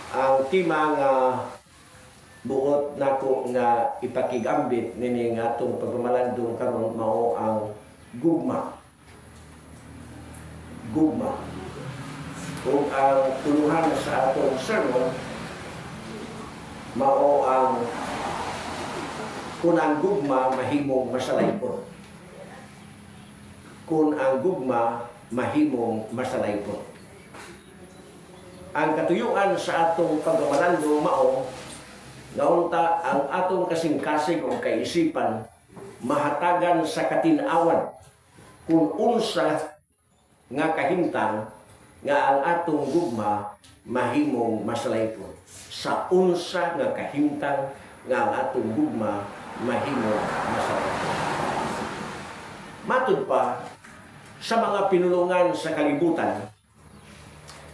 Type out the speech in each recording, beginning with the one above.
Ang tema nga buot nako nga ipakigambit nini nga atong pagmamalandong karon mao ang gugma. Gugma. Kung ang tuluhan sa atong sermon mao ang kung ang gugma mahimong masalaypon. Kung ang gugma mahimong masalaypon. Ang katuyuan sa atong pagmamalando mao naunta ang atong kasing-kasing o kaisipan mahatagan sa katinawan kung unsa nga kahimtang nga ang atong gugma mahimong masalaypon. Sa unsa nga kahimtang nga ang atong gugma mahimong masalaypon. Matud pa sa mga pinulungan sa kalibutan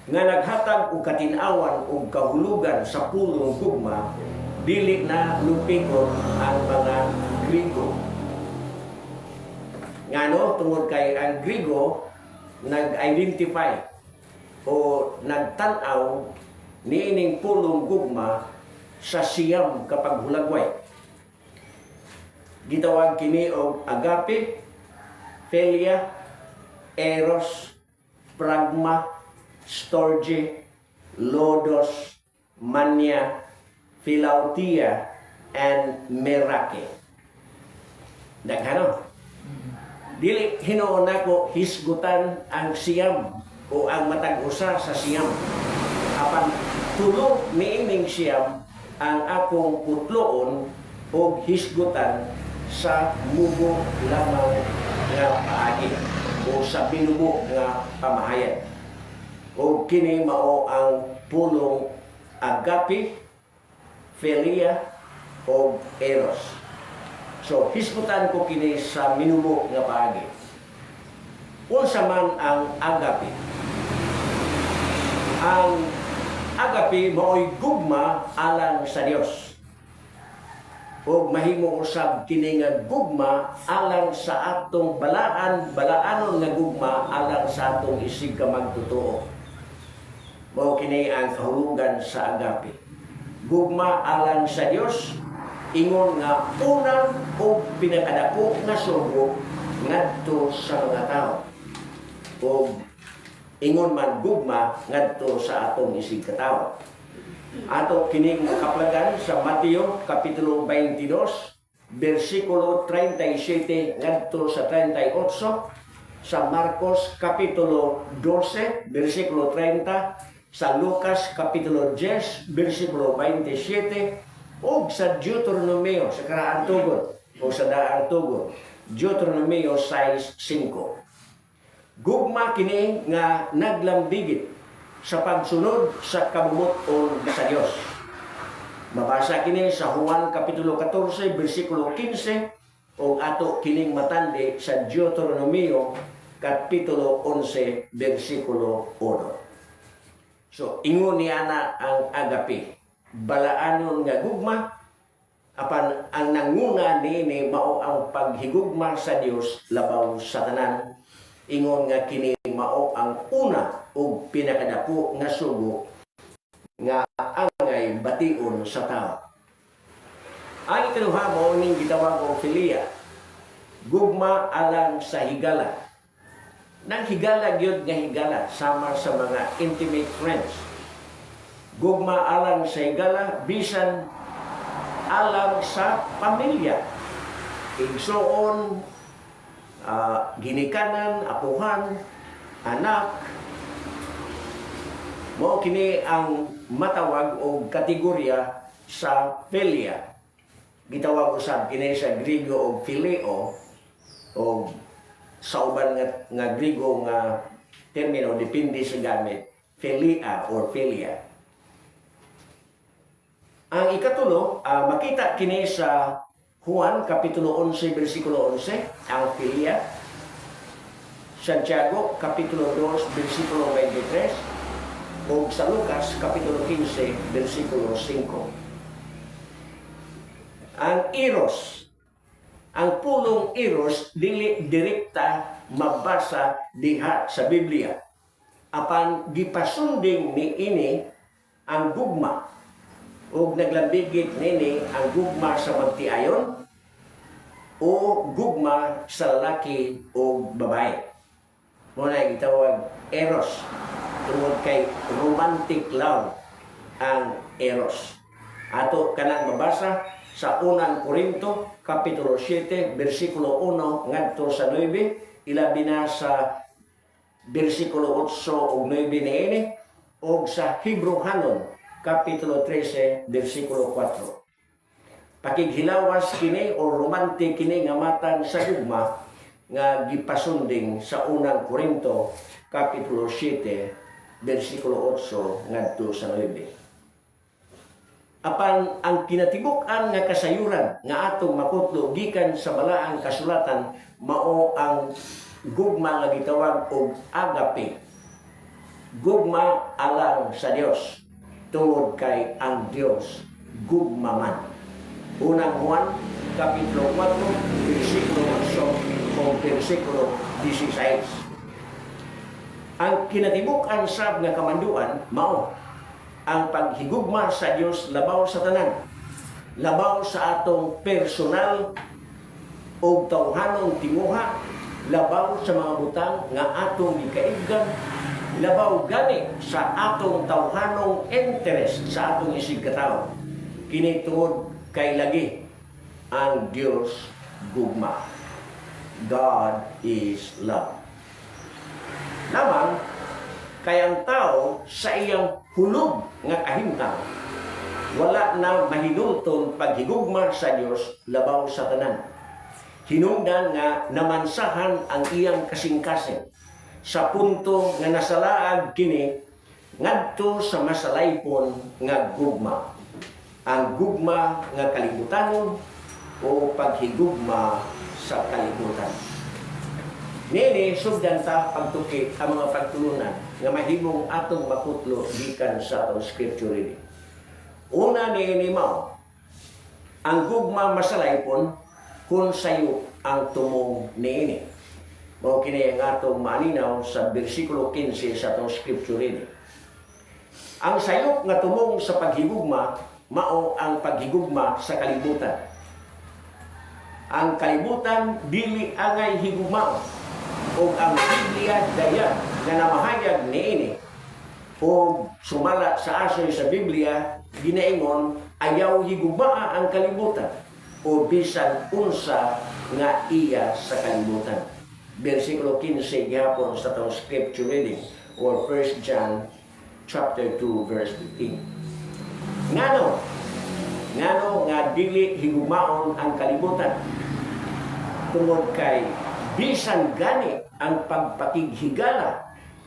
nga naghatag og katinawan ug kahulugan sa pulong gugma, dili na lupikon ang mga Grigo. Ngano tungod kay ang Grigo nag-identify o nagtan-aw niining pulong gugma sa siyam kapag hulagway. Gitawag kini og agape, philia, eros, pragma, storge, lodos, mania, philautia, and merake. Daghano. Dili hinuon nako hisgutan ang siyam o ang matag usa sa siyam. Apan tulo niining siyam ang akong putloon o hisgutan sa mubo lamang nga paagi o sa binubo nga pamahayan. O kini mao ang pulong agape, philia, o eros. So, hisgutan ko kini sa minubo nga paagi. Unsa man ang agape? Ang agape mao'y gugma alang sa Dios. O mahimo usab kini nga gugma alang sa atong balaanon nga gugma alang sa atong isig ka magtotoo. Mao kini ang kahulugan sa agape. Gugma alang sa Dios, ingon nga una o pinakadako nga sugo ngadto sa mga tao. O ingon man gugma ngadto sa atong isig katawo. Ato kining kaplagan sa Mateo kapitulo 22 bersikulo 37 ngadto sa 38, sa Marcos kapitulo 12 bersikulo 30, sa Lucas kapitulo 10 bersikulo 27, o sa Deuteronomio sa karaan tugon o sa daang tugon, Deuteronomio 6:5. Gugma kini nga naglambigit sa pagsunod sa kabubuton sa Dios. Mabasa kini sa Juan kapitulo 14 bersikulo 15 o ato kining matandi sa Deuteronomio kapitulo 11 bersikulo 1. So, ingon niya na ang agape. Balaanon nga gugma, apan ang nanguna niini mao ang paghigugma sa Dios labaw sa tanan. Ingon nga kini mao ang una o pinakadako nga sugo nga angay bation sa tao. Ang ikaduha mao ning gitawag og philia. Gugma alang sa higala. Nang higala gyud nga higala sama sa mga intimate friends. Gugma alang sa higala bisan alang sa pamilya. Igsoon, ginikanan, apuhan, anak. Mao kini ang matawag o kategorya sa philia. Gitawag usab kini sa Griego og phileo o sa uban nga Griego nga termino depende sa gamit, philia or philia. Ang ikatulo, makita kini sa Juan kapitulo 11 bersikulo 11 ang philia. Santiago kapitulo 2 bersikulo 23 o sa Lucas kapitulo 15 bersikulo 5. Ang eros, ang pulong eros dili direkta mabasa diha sa Biblia. Apan gipasunding ni ini ang gugma o naglambigit nini ang gugma sa magtiayon o gugma sa lalaki o babae. Muna gitawag eros. Tungod kay romantic love ang eros. Ato kanang mabasa sa unang Korinto, Kapitulo 7, versikulo 1 ngadto sa 9, ilabi na sa versikulo 8 ug 9 niini, o sa Hebrehanon, Kapitulo 13, versikulo 4. Pakighilawas kini o romantic kini nga matang sa gugma nga gipasunding sa unang Korinto, Kapitulo 7, versikulo 8 ngadto sa 9. Apan ang kinatibuk-an nga kasayuran nga atong makutlo gikan sa balaang kasulatan mao ang gugma nga gitawag og agape. Gugma alang sa Dios tungod kay ang Dios gugma man. Unang Juan kapitulo 4 bersikulo 8 o bersikulo 16. Ang kinatibuk-an sab nga kamanduan mao ang paghigugma sa Dios labaw sa tanan, labaw sa atong personal o tawhanong tinguha, labaw sa mga butang nga atong gikaiggan, labaw gani sa atong tawhanong interest sa atong isig katawo. Kini tungod kay lagi ang Dios gugma. God is love. Lamang kay ang tao sa iyang hulog nga kahimtang wala na mahidulton paghigugma sa Dios labaw sa tanan. Hinungdan nga namansahan ang iyang kasing-kasing sa punto nga nasalaag kini ngadto sa masalaypon nga gugma. Ang gugma nga kalibutanon o paghigugma sa kalibutan. Nini sugdan ta pagtukik ang mga pagtulunan nga mahimong atong makutlo gikan sa atong scripture reading. Una niini mao ang gugma masalaypon kung sayo ang tumong niini. Mao kini ang atong malinaw sa bersikulo 15 sa atong scripture reading. Ang sayop nga tumong sa paghigugma mao ang paghigugma sa kalibutan. Ang kalibutan dili angay higugmao o ang Biblia dayan nga namahayag niini o sumala sa asoy sa Biblia ginaingon ayaw higugmaa ang kalibutan o bisan unsa nga iya sa kalibutan. Versikulo 15 gihapon sa tong scripture reading or 1 John chapter 2 verse 15. Ngano nga dili higugmaon ang kalibutan tungod kay bisan gani ang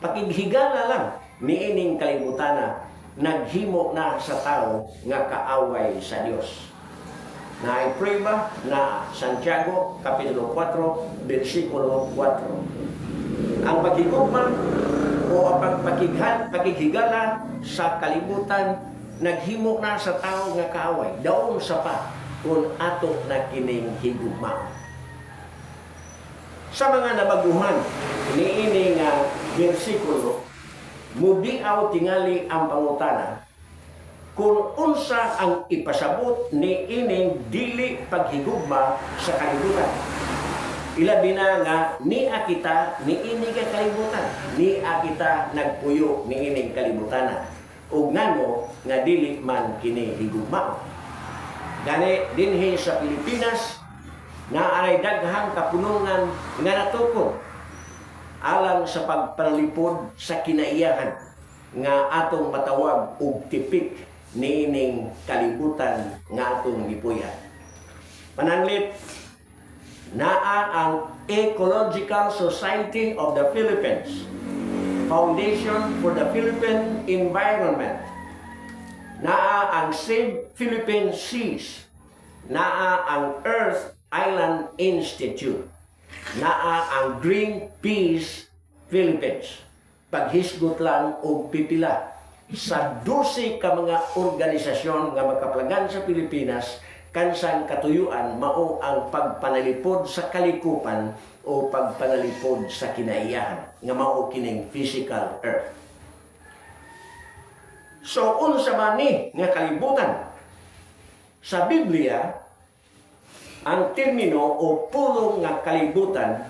pakighigala lang niining kalibutana naghimo na sa tao nga kaaway sa Dios. Na-pray ba na Santiago kapitulo 4 bersikulo 4. Ang paghigugma o ang pakighigala sa kalibutan naghimo na sa tao nga kaaway daon sa pa kung ato na kining higugma. Sa mga nabaguhan niini nga bersikulo mudiaw tingali ang pangutana kung unsa ang ipasabot ni ining dili paghigugma sa kalibutan. Ilabi na nga niya kita niini ka kalibutan, niya kita nagpuyo niining kalibutan ug ngano nga dili man kini higugma. Gani dinhi sa Pilipinas naaray daghang kapunungan nga natukod alang sa pagpanalipod sa kinaiyahan nga atong matawag og tipik niining kalibutan nga atong gipuy-an. Pananglit, naa ang Ecological Society of the Philippines, Foundation for the Philippine Environment, naa ang Save Philippine Seas, naa ang Earth Island Institute, naa ang Greenpeace Philippines. Paghisgot lang o pipila sa 12 ka mga organisasyon nga makaplagan sa Pilipinas kansang katuyuan mao ang pagpanalipod sa kalikupan o pagpanalipod sa kinaiyahan nga mao kining physical earth. So unsa man ni nga kalibutan? Sa Biblia, ang termino o pulong nga kalibutan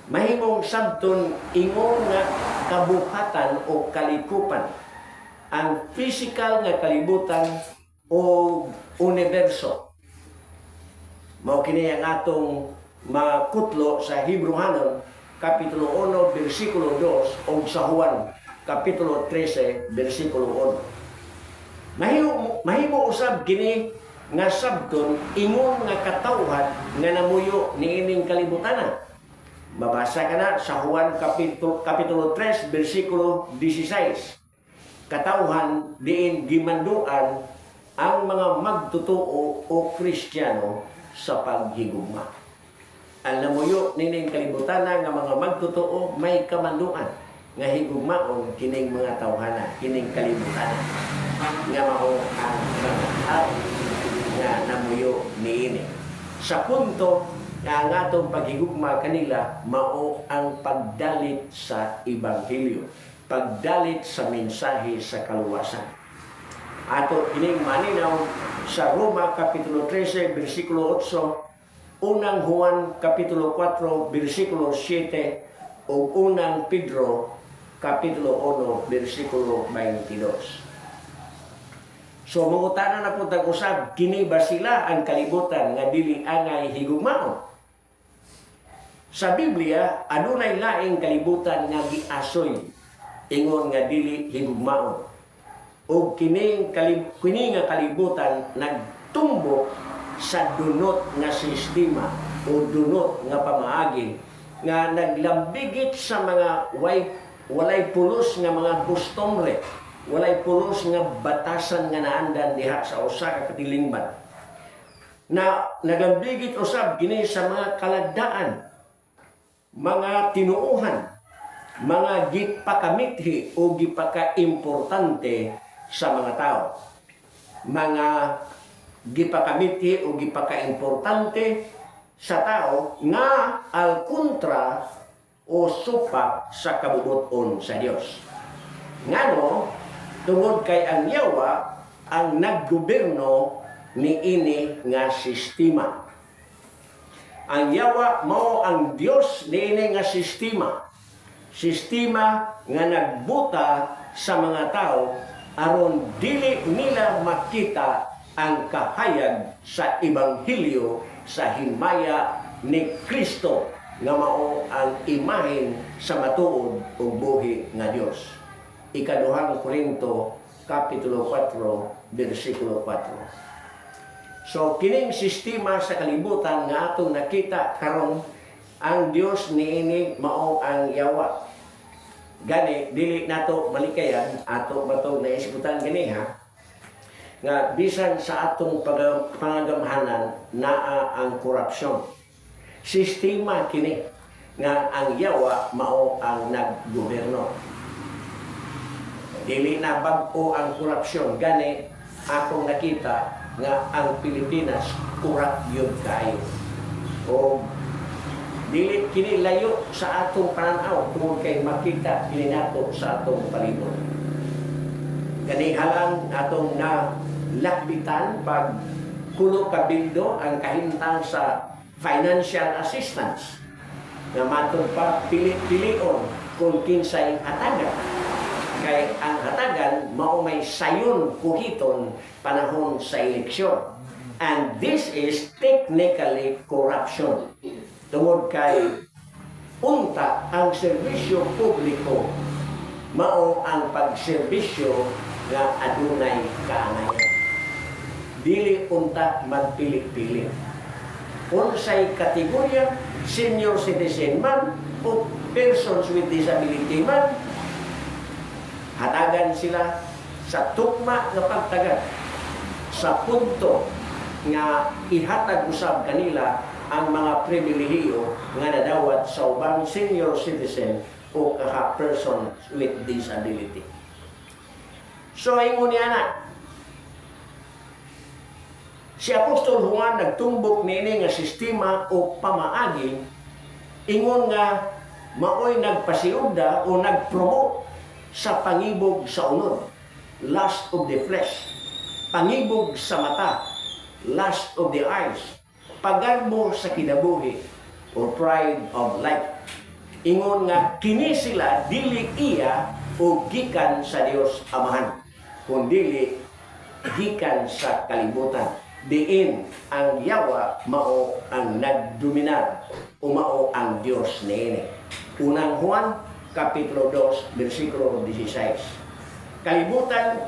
mahimong sabton ingon nga kabuhatan o kalikupan. Ang physical nga kalibutan o universo. Mao kini ang atong makutlo sa Hebrehanon kapitulo 1 bersikulo 2 o sa Juan kapitulo 13 bersikulo 1. Mahimo usab kini nga sabton ingon nga katawhan nga namuyo niining kalibutan. Mabasa ka na sa Juan kapitulo 3 bersikulo 16. Katawhan diin gimanduan ang mga magtutuo o Kristiyano sa paghigugma. Ang namuyo nining kalibutan nga mga magtutuo may kamanduan nga higugmaon kining mga tawhana, kining kalibutan nga mao ang mga tao nga namuyo niini. Sa punto nga ang atong paghigugma kanila mao ang pagdalit sa ebanghelyo, pagdalit sa mensahe sa kaluwasan. Ato kining maninaw sa Roma kapitulo 13 bersikulo 8, unang Juan kapitulo 4 bersikulo 7 ug unang Pedro kapitulo 1 bersikulo 22. So mangutana na po tag-usab, kini ba sila ang kalibutan nga dili angay higugmaon? Sa Biblia, adunay laing kalibutan nga giasoy ingon nga dili higugmaon. O kini nga kalibutan nagtumbok sa dunot nga sistema o dunot nga pamaagi nga naglambigit sa mga walay pulos nga mga kustomre, walay pulos nga batasan nga naandan diha sa usa ka katilingban. Na naglambigit usab kini sa mga kalagdaan, mga tinuuhan, mga gipakamithi o gipakaimportante sa mga tao. Mga gipakamithi o gipakaimportante sa tao nga al kontra o supak sa kabubuton sa Dios. Ngano tungod kay ang Yawa ang naggoberno niini nga sistema. Ang Yawa mao ang Dios niini nga sistema. Sistema nga nagbuta sa mga tao aron dili nila makita ang kahayag sa ebanghelyo sa himaya ni Kristo nga mao ang imahen sa matuod ug buhi nga Dios. Ikaduhang Korinto kapitulo 4 bersikulo 4. So kining sistema sa kalibutan nga atong nakita karon, ang Dios niini mao ang Yawa. Gani dili nato malikayan ato batog na isgutan gani ha nga bisan sa atong pangagamhanan naa ang korupsyon. Sistema kini nga ang Yawa mao ang naggoberno. Dili na bag-o ang korupsyon. Gani akong nakita nga ang Pilipinas kurap yun kayo. O dili kini layo sa atong pananaw tungod kay makita kini nato sa atong palibot. Gani halang atong na lakbitan pag kulo kabildo ang kahimtang sa financial assistance nga matod pa pilit-pilion kung kinsay hatagan. Kay ang hatagan mao may sayon kuhiton panahon sa eleksyon. And this is technically corruption. Tungod kay unta ang serbisyo publiko mao ang pagserbisyo nga adunay kaangayan. Dili unta magpili-pili. Unsay kategorya, senior citizen man o persons with disability man, hatagan sila sa tukma nga pagtagad sa punto nga ihatag usab kanila ang mga pribilehiyo nga nadawat sa ubang senior citizen o kaha person with disability. So ingon niya na, si Apostol Juan nagtumbok niini nga sistema o pamaagi, ingon nga maoy nagpasiugda o nagpromote sa pangibog sa unod. lust of the flesh, pangibog sa mata, lust of the eyes, pagarbo sa kinabuhi, or pride of life. Ingon nga kini sila dili iya o gikan sa Dios Amahan, kundi gikan sa kalibutan. Diin ang yawa mao ang nagdominar o mao ang Dios niini. Unang Juan Kapitulo 2, versikulo 16. Kalibutan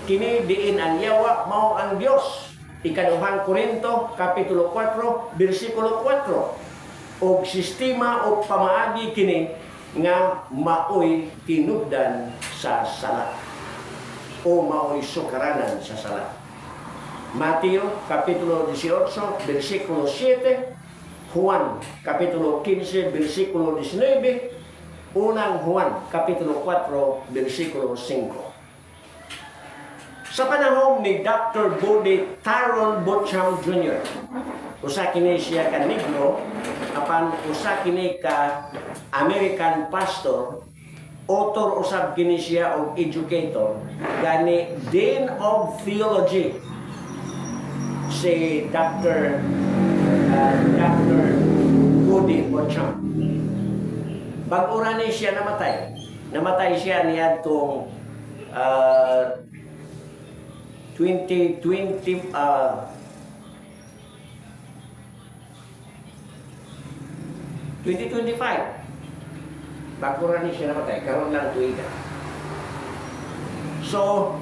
kini diin ang yawa mao ang Dios. Ikaduhang Korinto Kapitulo 4, versikulo 4. Og sistema o pamaagi kini nga maoy tinubdan sa sala o maoy sukaranan sa sala. Mateo Kapitulo 18, versikulo 7, Juan Kapitulo 15, versikulo 19, Unang Juan Kapitulo 4, versikulo 5. Sa panahon ni Dr. Body Tyrone Bocham Jr., usa kini siya ka negro, apan usa kini ka American pastor, author usab kini siya og educator, gani Dean of Theology si Dr. Body Bocham. Bag-ura ni siya namatay. Namatay siya niadtong 2025. Bag-ura ni siya namatay. Karon lang tuiga. So,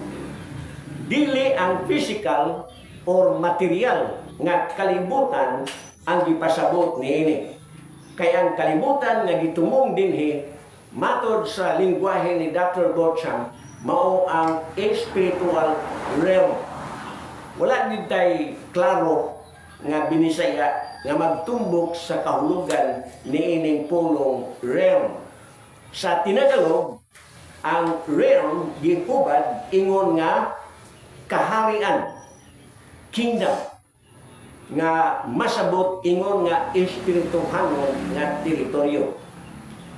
dili ang physical or material nga kalibutan ang gipasabot niini. Kaya ang kalibutan nga gitumong dinhi matod sa lingwahe ni Dr. Bocham mao ang spiritual realm. Wala din tay klaro nga binisaya nga magtumbok sa kahulugan niining pulong realm. Sa Tinagalog, ang realm gihubad ingon nga kaharian, kingdom, nga masabot ingon nga espirituhanon nga teritoryo.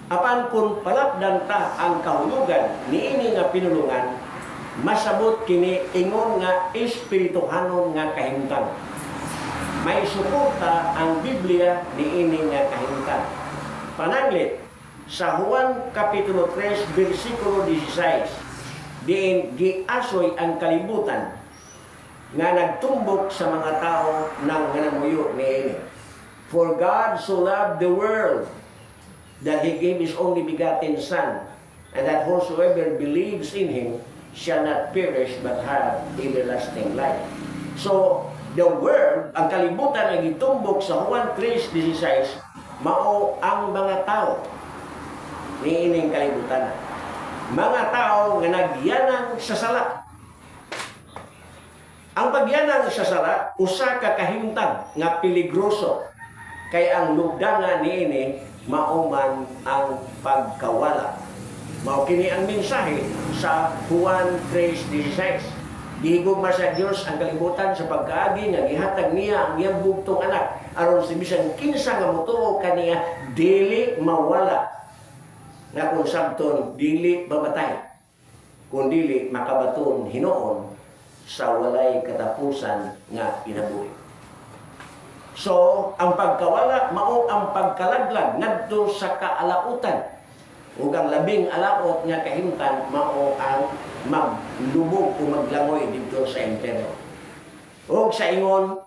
Apan kung palapdan ta ang kahulugan niini nga pinulungan, masabot kini ingon nga espirituhanon nga kahimtang. May suporta ang Biblia niini nga kahimtang. Pananglit sa Juan Kapitulo 3, versikulo 16, diin giasoy ang kalibutan nga nagtumbok sa mga tao ng nganamuyo niini. For God so loved the world that He gave His only begotten Son, and that whosoever believes in Him shall not perish but have everlasting life. So, the world, ang kalibutan na gitumbok sa Juan 3:16, mao ang mga tao niining kalibutan. Mga tao nga nagyanang sa sala. Ang pagyanang sa sala, usa ka kahimtang nga peligroso, kay ang lugdanga niini mauman ang pagkawala. Mao kini ang mensahe sa Juan 3:16. Gihigugma sa Dios ang kalibutan sa pagkaagi nga gihatag niya ang iyang bugtong anak aron si bisan kinsa nga motuo kaniya dili mawala, nga kung sabton dili mamatay, kundi makabaton hinuon sa walay katapusan nga kinabuhi. So, ang pagkawala mao ang pagkalaglag ngadto sa kaalautan. Ug ang labing alaot nga kahimtang mao ang maglubog o maglangoy dito sa impierno. Ug sa ingon,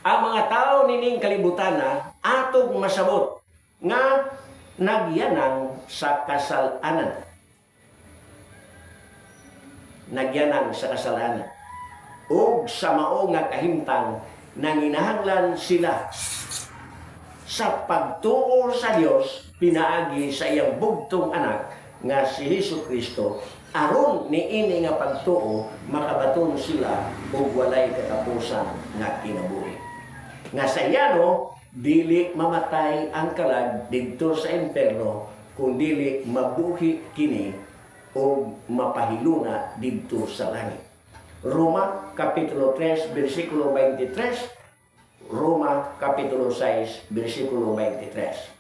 ang mga tao nining kalibutan atog masabot nga nagyanang sa kasalanan. Nagyanang sa kasalanan. Ug sa mao nga kahimtang nanginahanglan sila sa pagtuo sa Dios pinaagi sa iyang bugtong anak nga si Hesukristo, aron niini nga pagtuo makabaton sila og walay katapusan nga kinabuhi. Nga sa iyano dili mamatay ang kalag didto sa impierno, kundi mabuhi kini o mapahiluna didto sa langit. Roma Kapitulo 3, versikulo 23, Roma Kapitulo 6, versikulo 23.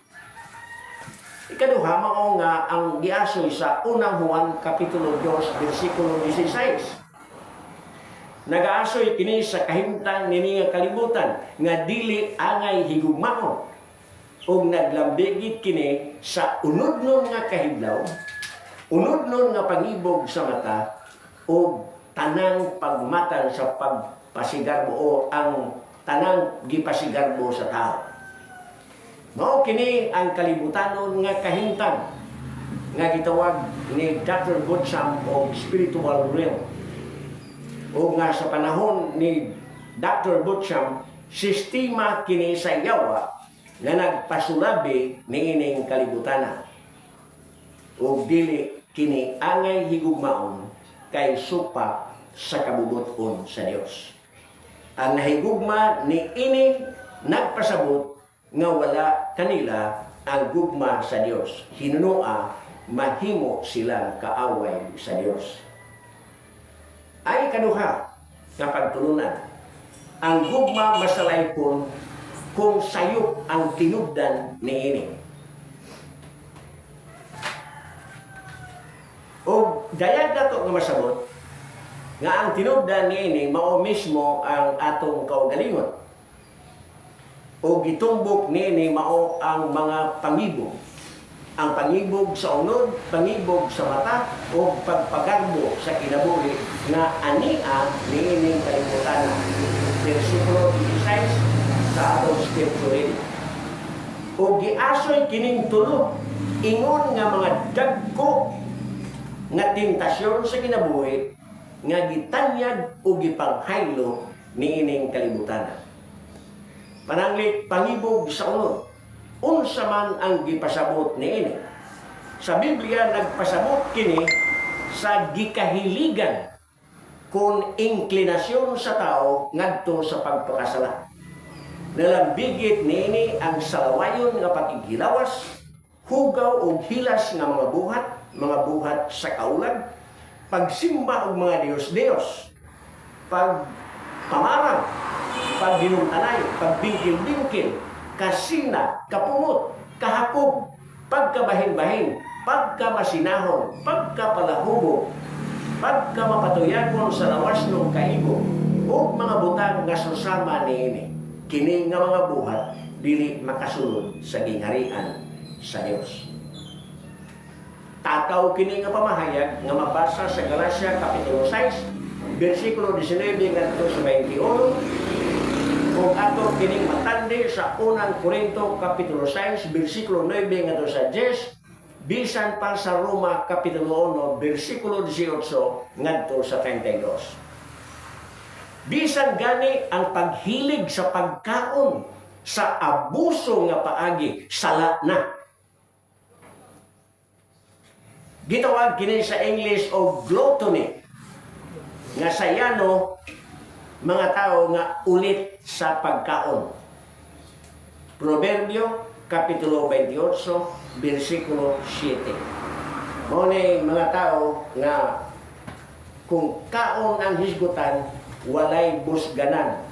Ikaduha mao nga ang giasoy sa unang Juan kapitulo 2 bersikulo 16. Nagaasoy kini sa kahimtang nini nga kalibutan nga dili angay higugmaon ug naglambigit kini sa unodnon nga kahidlaw, unodnon nga pangibog sa mata ug tanang pagmatan sa pagpasigarbo o ang tanang gipasigarbo sa tao. Mao kini ang kalibutanon nga kahimtang nga gitawag ni Dr. Butcham o spiritual realm. O nga sa panahon ni Dr. Butcham, sistema kini sa yawa nga nagpasulabi niining kalibutanan. O dili kini angay higugmaon kay supa sa kabubuton sa Dios. Ang nahigugma ni ini nagpasabot nga wala kanila ang gugma sa Dios. Hinunua mahimo silang kaaway sa Dios. Ay kaduha nga pagtulunan. Ang gugma masalaypon kung sayop ang tinubdan niini. O dayag nato nga masabot nga ang tinubdan niini mao mismo ang atong kaugalingon. O gitumbok niini mao ang mga pangibog. Ang pangibog sa unod, pangibog sa mata, o pagpagarbo sa kinabuhi na ania niining kalibutan. Versikulo 16 sa atong scripture. O giasoy kining tulo, ingon nga mga dagko nga tentasyon sa kinabuhi nga gitanyag o gipanghaylo niining kalibutan. Pananglit pangibog sa unod. Unsa man ang gipasabot niini. Sa Biblia nagpasabot kini sa gikahiligan kung inklinasyon sa tao ngadto sa pagpakasala. Nalambigit niini ang salawayon nga paghilawas, hugaw o hilas nga mga buhat sa kaulag, pagsimba og mga Dios-Dios, pagpamarang, pagdinumtanay, pagbingkil-bingkil, kasina, kapumot, kahakog, pagkabahin-bahin, pagkamasinahon, pagkapalahubo, pagkamapatuyagon sa lawas ng kaigo, o mga butang nga susama niini. Kini nga mga buhat, dili makasulod sa gingharian sa Dios. Tataw kini nga pamahayag nga mabasa sa Galacia kapitulo 6, bersikulo 19 ngadto sa 21. Kung ato kining matandi sa unang Korinto kapitulo 6 bersikulo 9 ngadto sa 10, bisan pa sa Roma kapitulo 1 bersikulo 18 ngadto sa 32. Bisan gani ang paghilig sa pagkaon sa abuso nga paagi sala na. Gitawag kini sa English og gluttony nga sayano mga tao nga ulit sa pagkaon. Proverbio kapitulo 28 bersikulo 7. Mao ni mga tao nga kung kaon ang hisgutan walay busganan,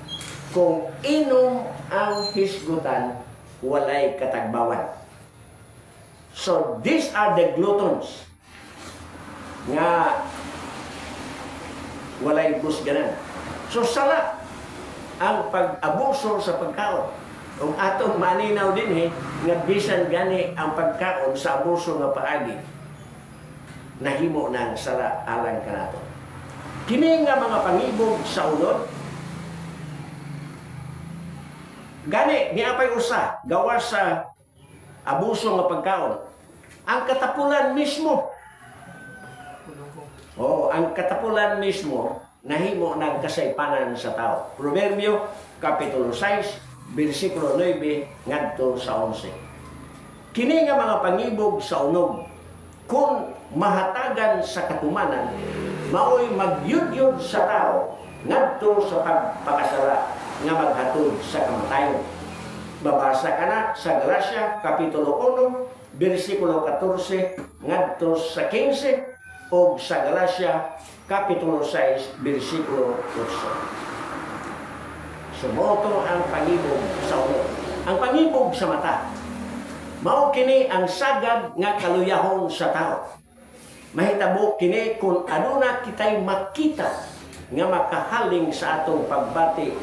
kung inom ang hisgutan walay katagbawan. So these are the gluttons nga walay busganan. So sala ang pag-abuso sa pagkaon. Kung atong maninaw din nga bisan gani ang pagkaon sa abuso nga paagi, nahimo ng sala alang kanato. Kini nga mga pangibog sa unod, gani niapay usa gawa sa abuso nga pagkaon. Ang katapulan mismo. Ang katapulan mismo nahimo ng kasaypanan sa tao. Proverbio kapitulo 6 bersikulo 9 ngadto sa 11. Kini nga mga pangibog sa unog, kung mahatagan sa katumanan, maoy magyud-yud sa tao ngadto sa pagpakasala nga maghatod sa kamatayon. Babasa ka na sa Galacia kapitulo 1 bersikulo 14 ngadto sa 15 o sa Galacia kapitulo 6 bersikulo 8. Sumoto ang pangibog sa ulo. Ang pangibog sa mata, Mao kini ang sagad nga kaluyahon sa tao. Mahitabo kini kung aduna kitay makita nga makahaling sa atong pagbati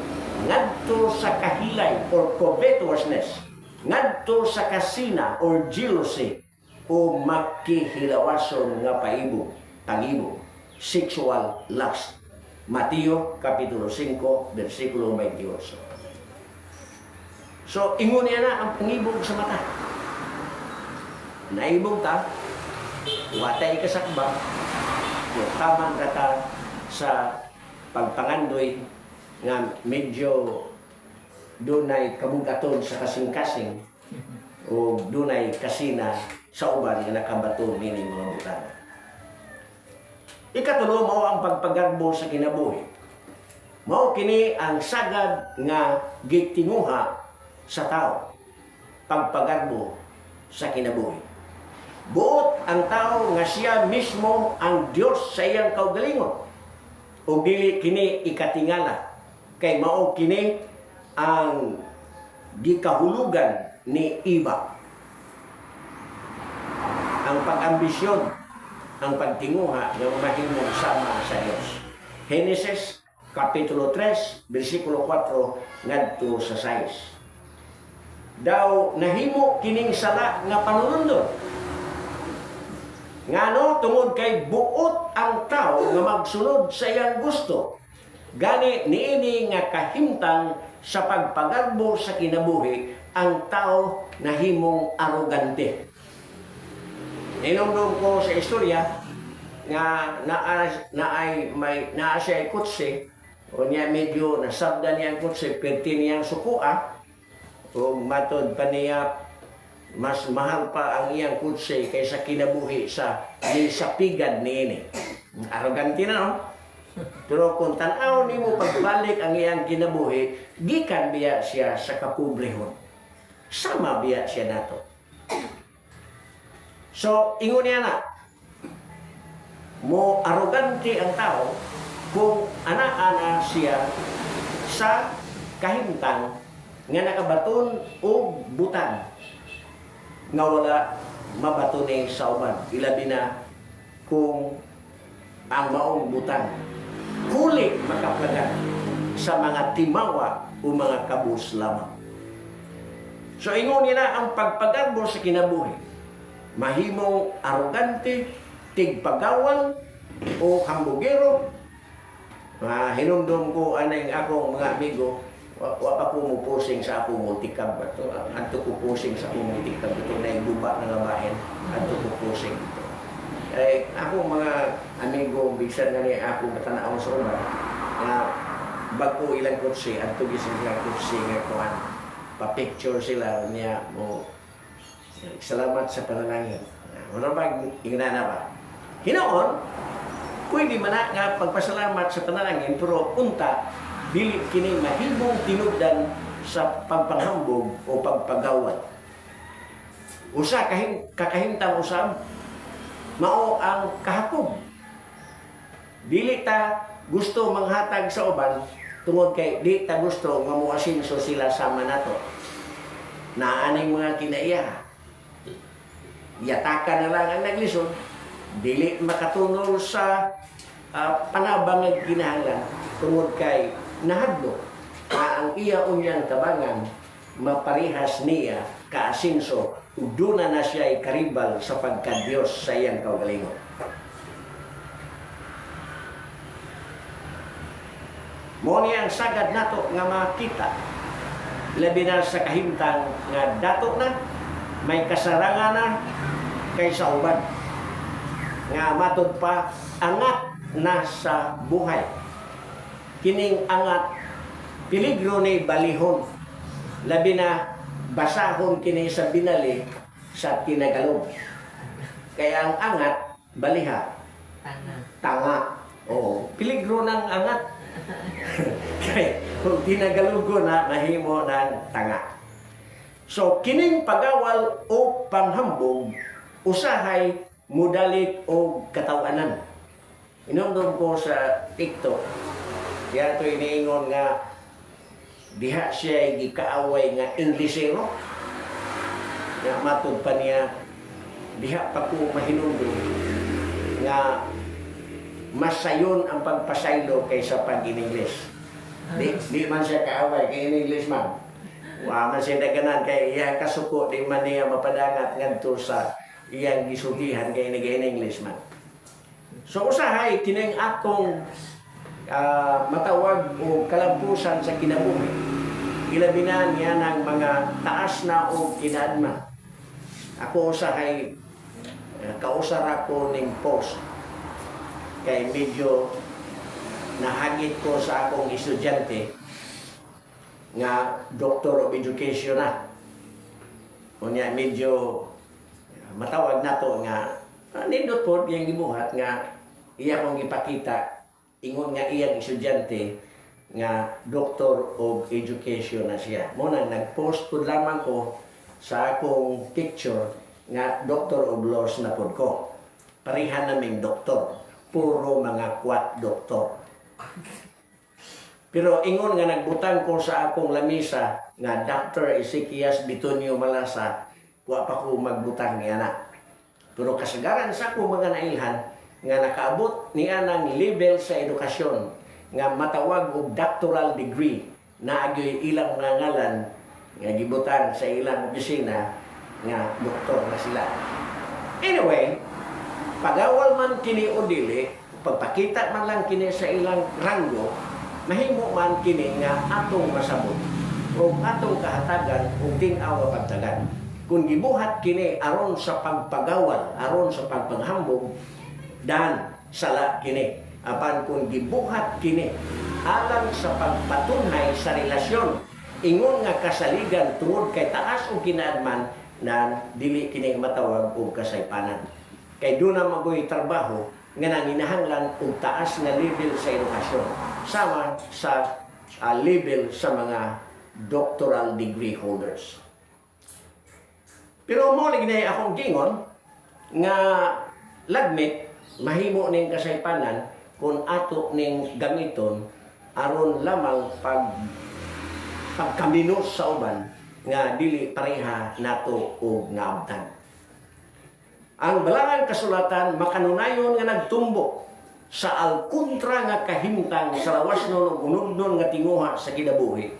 ngadto sa kahilay or covetousness, ngadto sa kasina or jealousy o makihilawason nga pangibog, sexual lust. Mateo Kapitulo 5, versikulo 28. So, ingon niya na ang pangibog sa mata. Naibog ta, watay kasakba, tamang ka sa pagpangandoy nga medyo dunay kabugaton sa kasing-kasing o dunay kasina sa uban nga nakabato nini mga butana. Ikatulo, mao ang pagpagarbo sa kinabuhi. Mao kini ang sagad nga gitinguha sa tao. Pagpagarbo sa kinabuhi. Buot ang tao nga siya mismo ang Dios sa iyang kaugalingon. O dili kini ikatingala. Kay mao kini ang gikahulugan ni iba. Ang pag-ambisyon, ang pagtinguha ng mahimong sama sa Dios. Genesis Kapitulo 3, versikulo 4 ngadto sa 6. Daw nahimo kining sala nga panulundon. Ngano tungod kay buot ang tao nga magsunod sa iyang gusto. Gani niini nga kahimtang sa pagpagarbo sa kinabuhi ang tao nahimong arogante. Inumdum ko sa istorya nga naa siya kutsi o niya medyo nasabda niya ang kutsi perti niyang sukua o matod pa niya mas mahal pa ang iyang kutsi kaysa kinabuhi sa pigad niini. Arrogante na, no? Pero kung tanaw ni mo pagbalik ang iyang kinabuhi, gikan biya siya sa kapobrehon. Sama biya siya nato. So, ingon niya na, mo arrogante ang tao kung ana-ana siya sa kahimtang nga nakabaton o butang nga wala mabato ni sa uban. Ilabi na kung ang maong butang huli makaplagan sa mga timawa o mga kabus lamang. So ingon niya na ang pagpagarbo sa kinabuhi. Mahimong arogante, tigpagawang o hambugero. Hinumdum ko anay akong mga amigo, wa pa ko mupusing sa akong multicab bato. Adto ko pusing sa akong multicab ito na yung guba ng bahin. Adto ko pusing ito. Ako mga amigo, bisan na niya ako matanaw sa ulan. Bago ilang kutsi, adto gising ilang kutsi nga kuhan. Pa-picture sila niya mo. Salamat sa panalangin. Wala ba ingnana ba? Hinoon, pwede man nga pagpasalamat sa panalangin, pero unta, dili kini mahimong tinugdan sa pagpanghambog o pagpagawad. Usa kakahimtang usab, mao ang kahakog. Dili ta gusto manghatag sa uban tungod kay di ta gusto nga moasinso sila sama nato. Naaning mga kinaiya. Yatakan na lang ang naglisod. Dili makatunol sa panabang nga kinahanglan tungod kay nahadlo na ang iya unyang tabangan maparihas niya kaasinso ug duna na siya karibal sa pagka-Dios sa iyang kaugalingon. Mo niya ang sagad nato nga makita labi na sa kahimtang nga dato na may kasarangan na kaysa uban nga matod pa angat na sa buhay. Kining angat peligro ni balihon labi na basahon kini sa binali sa kinagalog. Kaya ang angat baliha tanga. Oo, peligro ng angat. Kaya kung tinagalugo na mahimo ng tanga. So kining pagawal o panghambog usahay mudalit o katawanan. Inumdum ko sa TikTok. Yan to iniingon nga diha siya gikaaway nga Inglesero. nga matod pa niya diha pa ko mahinungdo nga mas sayon ang pagpasaylo kaysa pag-in-English. Di man siya kaaway kay in-English man. Wa man siya daganan kay iya kasuko di man niya mapadangat ngadto sa iyang gisugihan kay nag-in-English man. So usahay kining atong matawag o kalampusan sa kinabuhi. Ilabi na niya ng mga taas na o kinadma. Ako usahay kausar ako ning post kay medyo nahagit ko sa akong estudyante nga Doctor of Education na. Kunya medyo matawag na to nga nindot po yung gibuhat nga iya kong ipakita ingon nga iyang estudyante nga Doctor of Education na siya. Muna nag-post po lamang ko sa akong picture nga Doctor of Laws na po ko. Parehan naming doktor. Puro mga kwat doktor. Pero ingon nga nagbutang ko sa akong lamisa nga Dr. Ezequias Bitonio Malasa, wa pa ko magbutang niya na. Pero kasagaran sa akong mga nailhan nga nakaabot niya ng level sa edukasyon nga matawag og doctoral degree na agyoy ilang mga ngalan nga gibutan sa ilang opisina nga doktor na sila. Anyway, pagawal man kini o dili, pagpakita man lang kini sa ilang ranggo, mahimo man kini nga atong masabot o atong kahatagan o ting-aw nga pagtagan. Kung gibuhat kini aron sa pagpagawal, aron sa pagpanghambog, dan sala kini. Apan kung gibuhat kini alang sa pagpatunay sa relasyon, ingon nga kasaligan tungod kay taas o kinaadman na dili kini matawag og kasaypanan. Kay doon na magoy trabaho nga nanginahanglan og taas nga level sa edukasyon sama sa level sa mga doctoral degree holders. Pero mo lagi na akong gingon nga lagmit mahimo ning kasaypanan kung ato ning gamiton aron lamang pagkaminos sa uban nga dili pareha nato og naabtan. Ang balangang kasulatan makanunayon nga nagtumbok sa alkontra nga kahimtang sa lawas nun ug unugnon nga tinguha sa kinabuhi.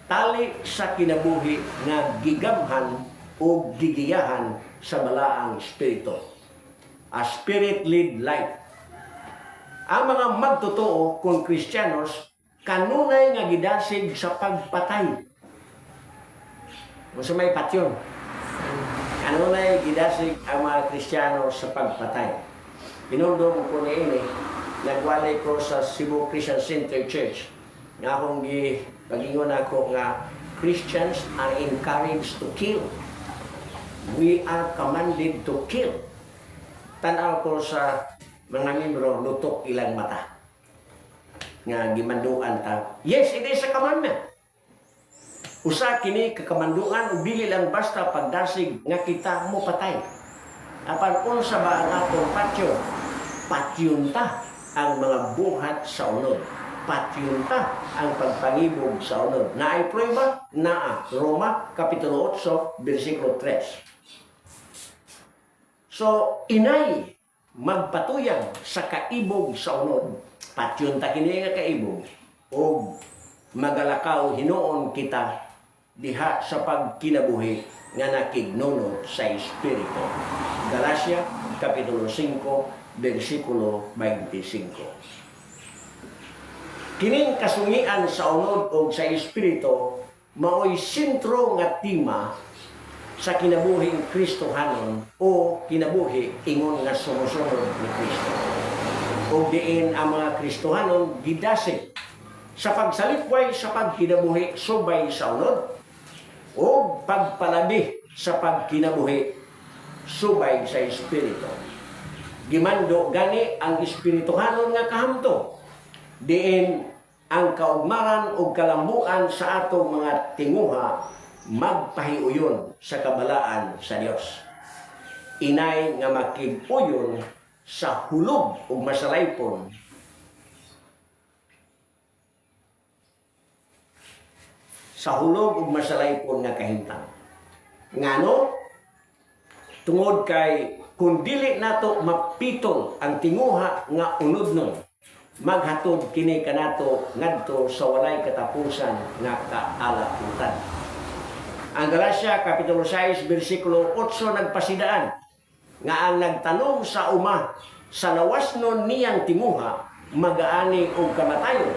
Tali sa kinabuhi nga gigamhan o gigiyahan sa balaang espiritu. A spirit-led life. Ang mga magtotoo kung Kristiyanos kanunay nga gidasig sa pagpatay. Kung sa may patyon, kanunay gidasig ang mga Kristiyano sa pagpatay. Pinundong ko ni ini, nagwalay ko sa Cebu Christian Center Church. Nga akong pagingon ako nga Christians are encouraged to kill. We are commanded to kill. Tanaw ko sa mga membro, lutok ilang mata. Nga gimanduan ta. Yes, it is a commandment. Usa kini kakamanduan ug dili lang basta pagdasig nga kita mo patay. Apan unsa ba ang atong patyo? Patyon ta ang mga buhat sa unod. Patyon ta ang pagpangibog sa unod. Naay prueba? Naa. Roma kapitulo 8 bersikulo 3. So inay magpatuyang sa kaibog sa unod. Patyon ta kini nga kaibog o magalakaw hinuon kita diha sa pagkinabuhi nga nakignunod sa Espiritu. Galacia, Kapitulo 5, versikulo 25. Kining kasungian sa unod o sa Espiritu mao'y sentro nga tema sa kinabuhing Kristohanon o kinabuhi ingon nga sumusunod ni Kristo. O diin ang mga Kristohanon gidasig sa pagsalipway sa pagkinabuhi subay sa unod o pagpalabi sa pagkinabuhi subay sa Espiritu. Gimando gani ang Espirituhanon nga kahamto diin ang kaugmaran o kalambuan sa atong mga tinguha magpahiuyon sa kabalaan sa Dios. Inay nga makig-uyon sa hulog o masalaypon sa hulog ug masalaypon nga kahimtang. Ngano? Tungod kay kung dili nato mapitol ang tinguha nga unod nun, maghatod kini kanato ngadto sa walay katapusan nga kaalaputan. Ang Galacia Kapitulo 6 versikulo 8 nagpasidaan nga ang nagtanong sa uma sa lawasnon niyang tinguha magaani og kamatayon,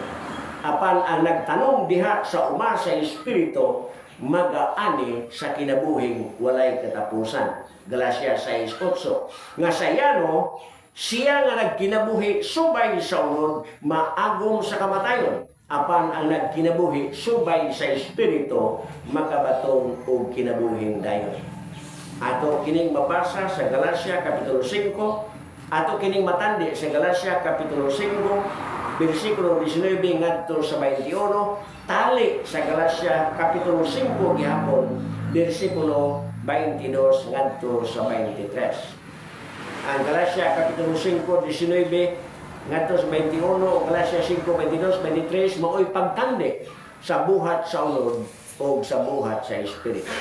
apan ang nagtanong diha sa uma sa espiritu magaani sa kinabuhing walay katapusan. Galacia 6:8. Nga sayano siya nga nagkinabuhi subay sa unod maagom sa kamatayon, apan ang nagkinabuhi subay sa espiritu makabatong og kinabuhing dayon. Ato kining mabasa sa Galacia Kapitulo 5, ato kining matandi sa Galacia Kapitulo 5 versikulo 19 ngadto sa 21, tali sa Galacia Kapitulo 5 gihapon versikulo 22 ngadto sa 23. Ang Galacia Kapitulo 5 19 ngadto sa 21 o Galacia 5 22 23 mao'y pagtandi sa buhat sa unod o sa buhat sa espiritu.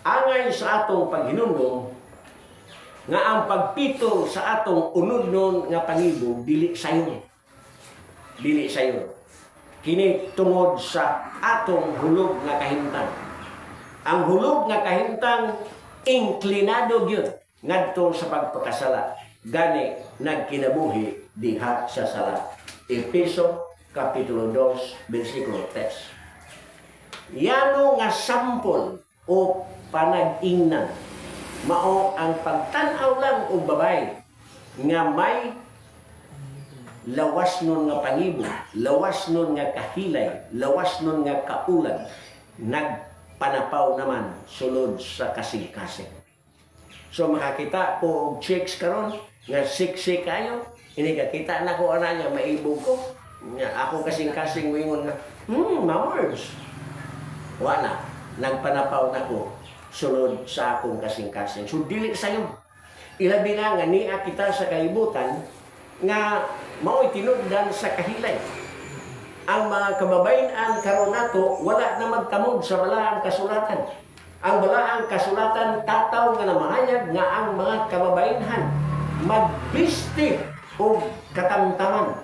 Angay sa atong paghinumdom nga ang pagpitol sa atong unod-non nga pangibog dili sayon. Dili sayon. Kini tungod sa atong hulog nga kahimtang. Ang hulog nga kahimtang inklinado gyud ngadto sa pagpakasala. Gani nagkinabuhi diha sa sala. Efeso Kapitulo 2 versikulo 3. Yano nga sampol o panag-ingnan mao ang pagtan-aw lang og babay nga may lawas nun nga pangibog, lawas nun nga kahilay, lawas nun nga kaulan, nagpanapaw naman sulod sa kasing-kasing. So makakita ko og chicks karon nga siksik kayo, ini kakita na ko ana niya maibog ko. Ako kasing-kasing wingon nga, mamors. Wala, nagpanapaw na ko sulod sa akong kasing-kasing. So dili sayo. Ilabi na nga niya kita sa kaibutan nga mao'y tinugdan sa kahilay. Ang mga kababayan karon nato wala na magtamog sa balaang kasulatan. Ang balaang kasulatan tataw nga namahayag nga ang mga kababayanhan magbiste o katamtaman.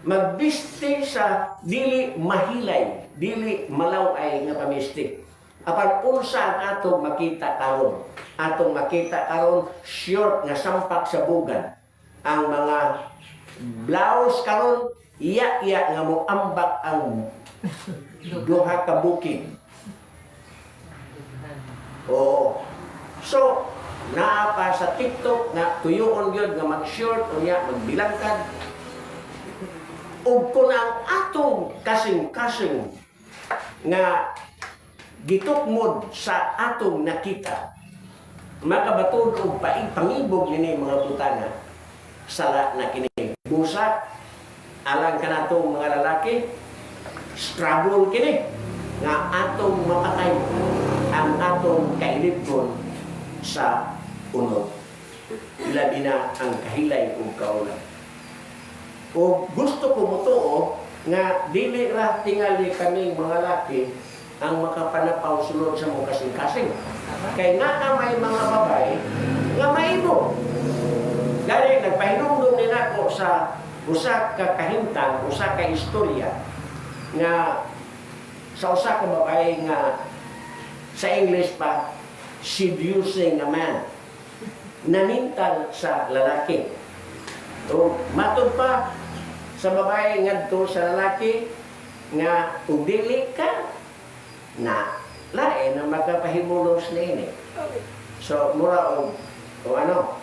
Magbiste sa dili mahilay, dili malaway nga pamistik. Apan unsa ang atong makita karon? Atong makita karon short nga sampak sa bugan. Ang mga blouse karon iya nga mo ambak ang duha ka bukid. Oh. So, naa pa sa TikTok na tuyoon gyud nga mag-short o niya magbilangkad. Ug kung ang atong kasing-kasing nga gitukmod sa atong nakita, makabatod og pangibog nini mga butana, sala na kini. Busa, alang ka natong mga lalaki, struggle kini, nga atong mapatay ang atong kailipon sa unod. Ilabi na ang kahilay o kaulan. O gusto ko mo to, nga dili ra tingali kaming mga lalaki ang makapanapaw sulod sa mga kasing-kasing. Kaya nga may mga babay nga maibo. Gani, nagpahinumdum nila ko sa usa ka kahimtang, usa ka istorya nga sa usa ka babay nga sa English pa, seducing a man. Nanintal sa lalaki. O matod pa sa babae ngadto sa lalaki nga ug dili ka na lain na magpahimulos na ini. So mura o ano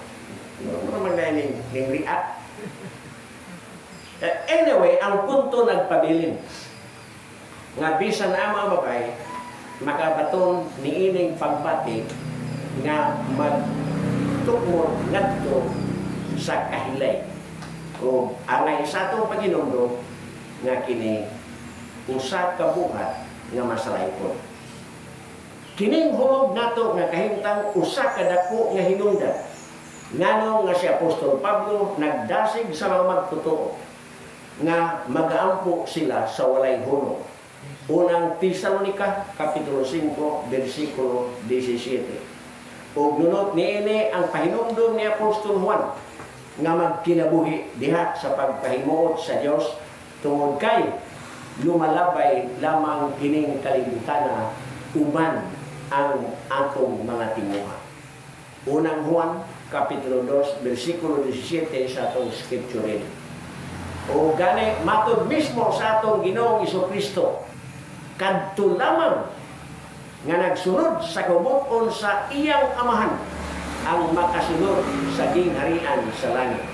mura man na ning liat. Anyway, ang punto nagpabilin nga bisan ang mga babae makabaton ni ining pagbati nga magtukmod ngadto sa kahilay. O angay sa atong Panginoon nga kini usa ka buhat nga masalaypon. Kining hulog nato nga kahimtang usa ka dako nga hinungdan. Ngano nga si Apostol Pablo nagdasig sa mga magtotoo nga magaampo sila sa walay hunong. Unang Tesalonica Kapitulo 5 versikulo 17. ug nunot niini ang pahinumdom ni Apostol Juan nga magkinabuhi diha sa pagpahimuot sa Dios tungod kay lumalabay lamang kining kalibutan uban ang atong mga timuha. Unang Juan Kapitulo 2, versikulo 17 sa atong scripture reading. O gani matud mismo sa atong Ginoong Jesucristo, kadto lamang nga nagsunod sa kabuton sa iyang amahan ang makasunod sa gingharian sa langit.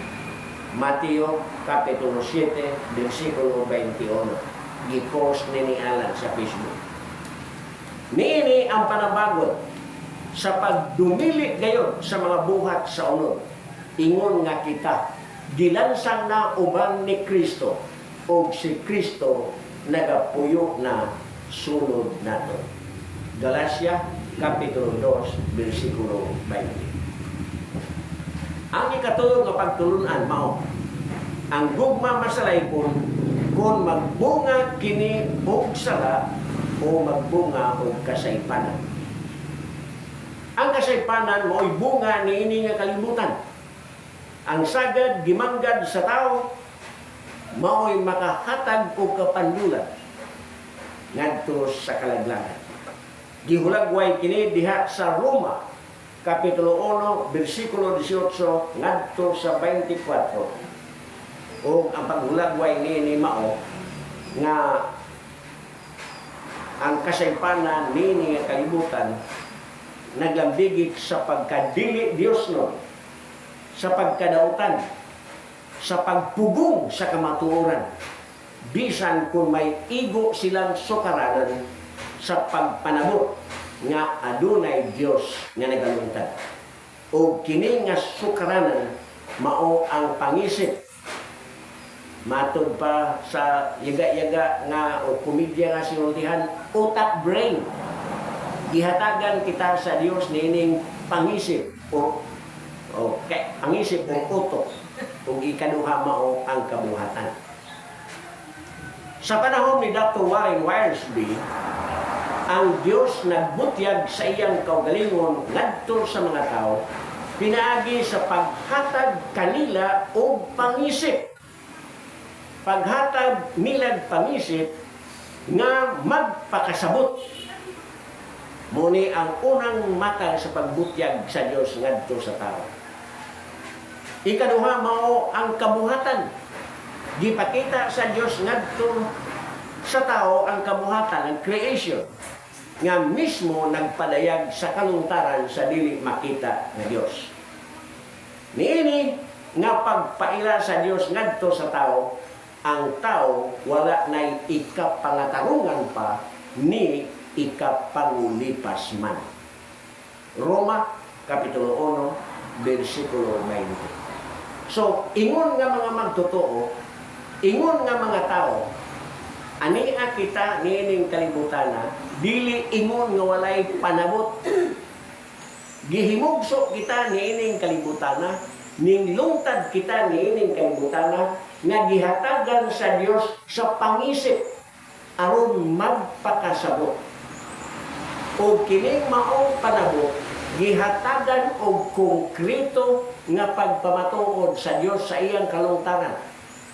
Mateo Kapitulo 7, versikulo 21. Gi-post ni Alan sa Facebook. Niini ang panabagon sa pagdumili gayon sa mga buhat sa unod. Ingon nga kita, gilansang na uban ni Kristo o si Kristo nagapuyo na sulod nato. Galacia Kapitulo 2, versikulo 20. Ang ikatulong nga pagtulunan mao, ang gugma masalaypon kung magbunga kini og sala o magbunga og kasaypanan. Ang kasaypanan mo'y bunga niini nga kalibutan. Ang sagad gimanggad sa tao mao'y makahatag og kapandulan ngadto sa kalaglagan. Gihulagway kini diha sa Roma Kapitulo 1, versikulo 18 ngadto sa 24. O ang paghulagway ni mao nga ang kasaypanan ni nga kalibutan naglambigit sa pagkadili Dios no, sa pagkadautan, sa pagpugong sa kamatuoran, bisan kung may igo silang sukaranan sa pagpanabot nga adunay Dios nga nagalungtad. O kini nga sukaranan mao ang pangisip. Matod pa sa yaga-yaga nga o komedya nga sinultihan, utak brain. Gihatagan kita sa Dios nining pangisip o pangisip o utok ug ikaduha mao ang kabuhatan. Sa panahon ni Dr. Warren Wiersbe, ang Dios nagbutyag sa iyang kaugalingon ngadto sa mga tao pinaagi sa paghatag kanila og pangisip. Paghatag nilang pangisip nga magpakasabot. Muni ang unang matang sa pagbutyag sa Dios ngadto sa tao. Ikaduha mao ang kabuhatan. Gipakita sa Dios ngadto sa tao ang kabuhatan, ang creation, nga mismo nagpadayag sa kalungtaran sa dili makita nga Dios. Niini nga pagpaila sa Dios ngadto sa tao, ang tao wala nay ikapangatarungan pa ni ikapangulipas man. Roma Kapitulo 1, versikulo 20. So, ingon nga mga magtotoo, ingon nga mga tao, ani kita niining kalibutana, dili ingon nga walay panabot. Gihimugso kita niining kalibutana, ning lungtad kita niining kalibutana, nga gihatagan sa Dios sa pangisip aron magpakasabot. O kining maong panabot, gihatagan og konkreto nga pagpamatuod sa Dios sa iyang kalungtaran.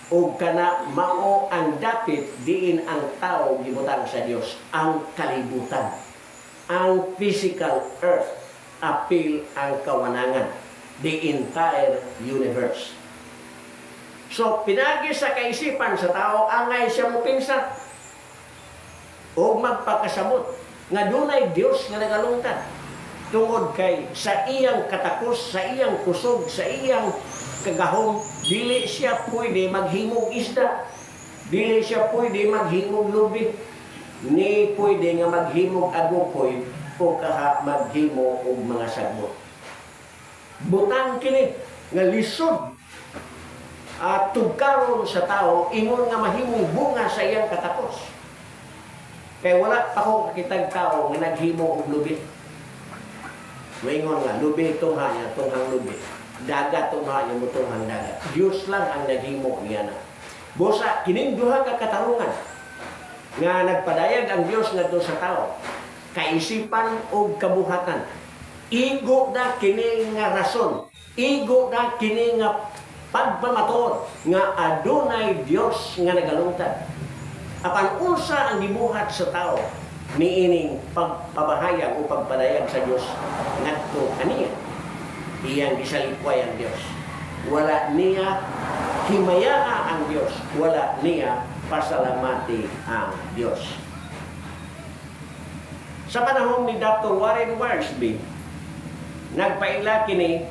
O kana mao ang dapit diin ang tao gibutang sa Dios, ang kalibutan, ang physical earth, apil ang kawanangan, the entire universe. So pinagi sa kaisipan sa tao angay siya mo pinsa o magpakasabot nga dunay Dios nga nagalungtad tungod kay sa iyang katakos, sa iyang kusog, sa iyang kagahom, dili siya pwede maghimog isda, dili siya pwede maghimog lubi, ni pwede nga maghimog agupoy o kaha maghimo og mga sagbot. Butang kini nga lisod at tugkaron sa tao ingon nga mahimong bunga sa iyang katakos. Kay wala pa ko kakitag tao nga naghimo og lubi. Moingon nga lubi tungha niya, tunghang lubi. Dagat tungha niya mo tunghang dagat. Dios lang ang naghimo niya na. Busa kining duha ka katarungan nga nagpadayag ang Dios ngadto sa tao, kaisipan o kabuhatan. Igo na kini nga rason. Igo na kini nga pagpamator nga adunay Dios nga nagalungtad. Apan unsa ang gibuhat sa tao niining pagpabahayag o pagpadayag sa Dios ngadto kaniya. Iyang gisalikway ang Dios. Wala niya himayaa ang Dios. Wala niya pasalamati ang Dios. Sa panahon ni Dr. Warren Wiersbe, nagpaila kini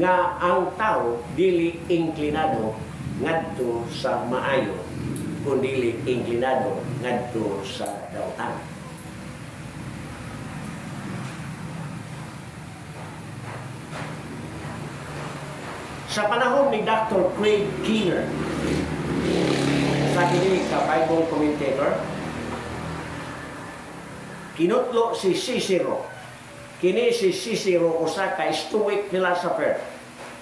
nga ang tao dili inklinado ngadto sa maayo kundi inklinado ngadto sa dautan. Sa panahon ni Dr. Craig Keener, sa kini ka Bible commentator, kinutlo si Cicero. Kini si Cicero usa ka Stoic philosopher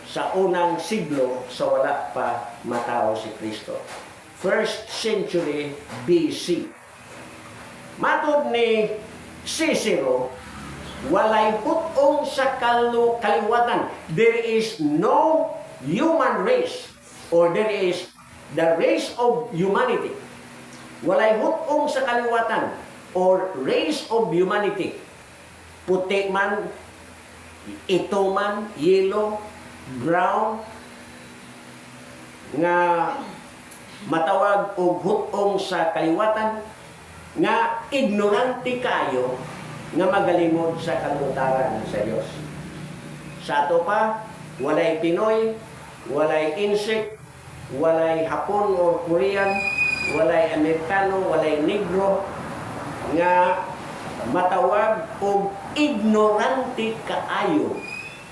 sa unang siglo sa wala pa matao si Kristo. 1st century BC. Matod ni Cicero, walay putong sa kaliwatan. There is no human race or there is the race of humanity. Walay putong sa kaliwatan or race of humanity. Puti man, ito man, yellow, brown, nga matawag og hutong sa kaliwatan, nga ignorante kayo, nga magalimod sa kalutaran sa Dios. Sa ato pa, walay Pinoy, walay insect, walay Hapon or Korean, walay Amerikano, walay Negro, nga matawag og ignorante kaayo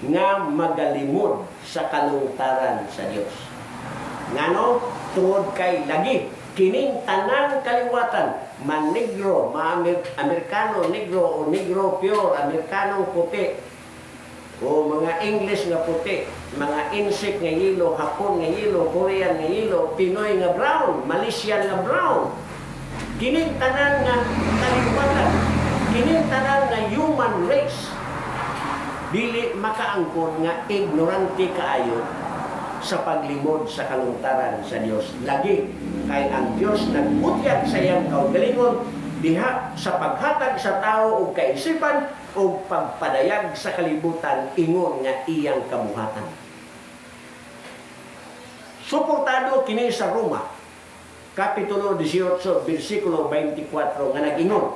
nga magalimod sa kalungtaran sa Dios. Ngano tungod kay lagi kining tanang kaliwatan, man negro, Amerikano negro o negro pure, Amerikano puti o mga English nga puti, mga insect nga yellow, Hapon nga yellow, Korean nga yellow, Pinoy nga brown, Malaysian nga brown. Kining tanan nga kaliwatan, kining tanan nga human race, dili makaangkon nga ignorante kaayo sa paglimod sa kalungtaran sa Dios. Lagi kay ang Dios nagbutyag sa iyang kaugalingon diha sa paghatag sa tao og kaisipan o pagpadayag sa kalibutan ingon nga iyang kabuhatan. Suportado kini sa Roma Kapitulo 18, versikulo 24 nga nag-ingon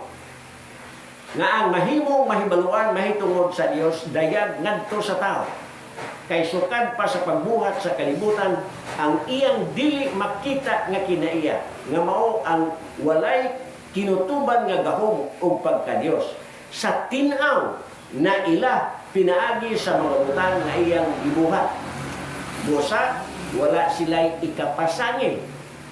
nga ang mahimong mahibaluan mahitungod sa Dios dayag ngadto sa tao. Kay sukad pa sa pagbuhat sa kalibutan ang iyang dili makita nga kinaiya nga mao ang walay kinutuban nga gahom og pagka-Dios sa tin-aw na ila pinaagi sa mga butang nga iyang gibuhat. Busa wala sila'y ikapasangil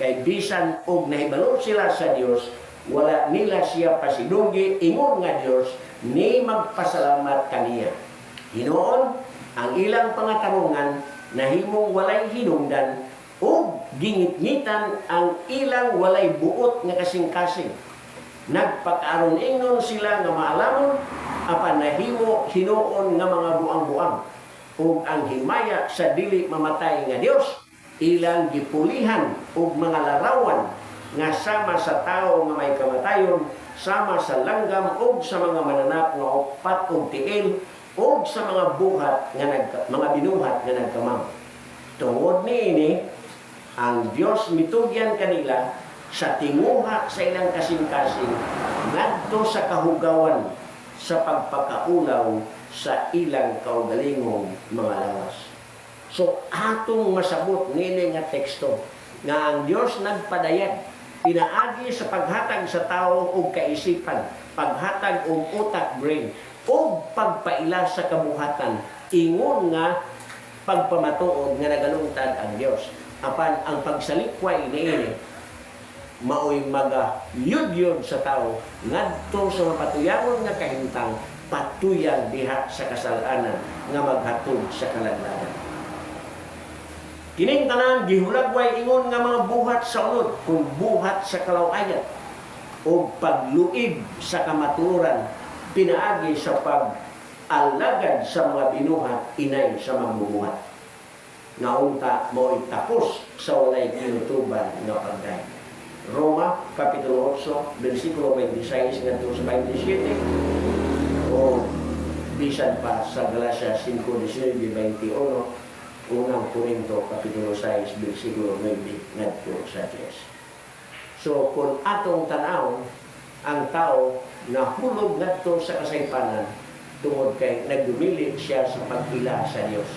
kay bisan og nahibalo sila sa Dios, wala nila siya pasidunggi ingon nga Dios ni magpasalamat kaniya. Hinoon ang ilang pangatarungan nahimong walay hinungdan ug gingit-ngitan ang ilang walay buot nga kasing-kasing. Nagpakaaron ingnon sila nga maalamon apan nahimo hinuon nga mga buang-buang ug ang himaya sa dili mamatay nga Dios ilang gipulihan ug mga larawan nga sama sa tao nga may kamatayon, sama sa langgam ug sa mga mananap nga upat ug tiil ug sa mga buhat nga mga binuhat nga nagkamam. Tungod niini ang Dios mitugyan kanila sa tinguha sa ilang kasing-kasing ngadto sa kahugawan sa pagpakaulaw sa ilang kaugalingong mga lawas. So atong masabot nini nga teksto nga ang Dios nagpadayag pinaagi sa paghatag sa tao og kaisipan, paghatag og utak brain o pagpaila sa kabuhatan ingon nga pagpamatuod nga nagalungtad ang Dios. Apan ang pagsalikway niini maoy magayud-yud sa tao ngadto sa mapatuyangon nga kahimtang patuyang diha sa kasalanan nga maghatod sa kalaglagan. Kining tanan gihulagway ingon nga mga buhat sa unod kung buhat sa kalawayan o pagluib sa kamaturan pinaagi sa alagad sa mga binuhat, inay sa magbubuhat. Naunta mo itapos sa walay kinutuban nga pagday. Roma, Kapitulo 8, versikulo 26 ngadto sa 27, o bisan pa sa Galacia 5:19-21, unang Korinto, Kapitulo 6, versikulo 9 ngadto sa 10. So, kung atong tanaw, ang tao na hulog ngadto sa kasaypanan, tungod kay nagdumili siya sa pagpila sa Dios.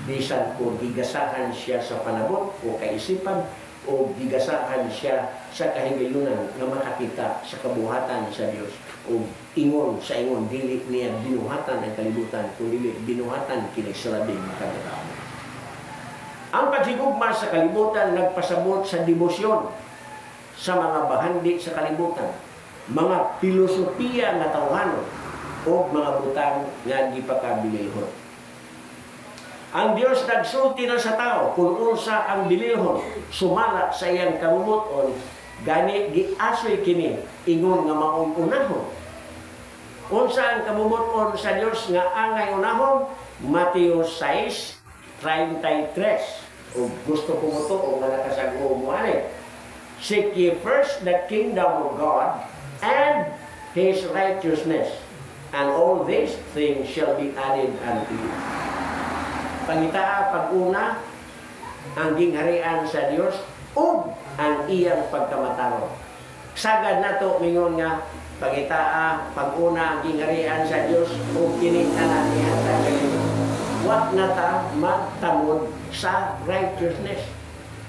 Bisan kung gigasahan siya sa panabot o kaisipan o gigasahan siya sa kahigayunan nga makakita sa kabuhatan sa Dios o ingon sa ingon dili niya binuhatan ang kalibutan kundi binuhatan kini sa labing makatao. Ang paghigugma sa kalibutan nagpasabot sa debosyon sa mga bahandi sa kalibutan, mga filosofiya nga tawhanon o mga butang nga gipakabilihon. Ang Dios nagsulti na sa tao kung unsa ang bilihon sumala sa iyang kamumuton, gani giasoy kini ingon nga maong unahon. Unsa ang kamumuton sa Dios nga angay unahon? Mateo 6:33. O gusto ko mo to o nga nakasago mo ani. Seek ye first the kingdom of God and His righteousness, and all these things shall be added unto you. Pangitaa pag-una ang gingharian sa Dios ug ang iyang pagkamataro. Sagad nato mingon nga pangitaa pag-una ang gingharian sa Dios ug kini tanan niya sa Dios. Wa nata magtamod sa righteousness.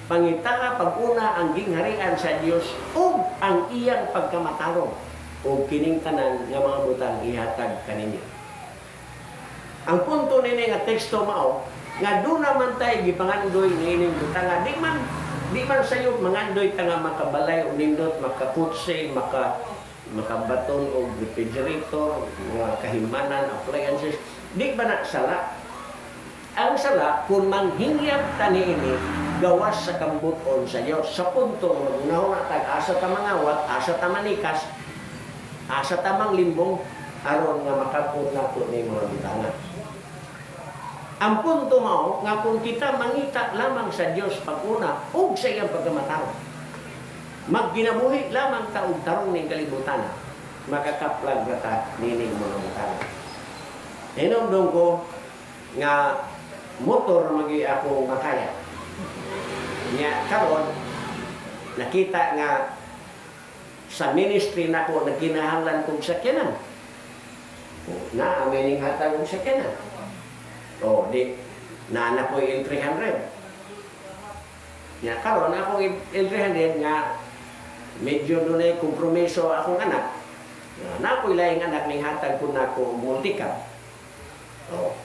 Pangitaa pag-una ang gingharian sa Dios ug ang iyang pagkamataro ug kining tanan nga mga butang ihatag kaninyo. Ang punto nini nga teksto mao nga do naman tay gipangandoy nining butang di man sayo mangandoy ta nga makabalay o nindot makaputse makabaton og refrigerator mga kahimanan appliances di ba na sala. Ang sala kung manghingyap ta niini gawas sa kambuton sa Dios sa punto magunaw na tag asa ta mangawat asa ta manikas asa tamang limbong aron nga makapot nato ni mga butanga. Ang punto mao nga kung kita mangita lamang sa Dios pag-una ug sa iyang pagkamatao, magginabuhi lamang ta og tarong ning kalibutan, makakaplag na ta nining mga butanga. Hinumdum ko nga motor magi ako makaya. Nya karon nakita nga sa ministry na ko nagkinahanglan kong sakyanan. Na amening hatag kong sakyanan. O di naana ko yung L300. Ya karon ako L300 nga medyo dunay kompromiso akong anak. Na ko laing anak ning hatag ko nako multicab. O.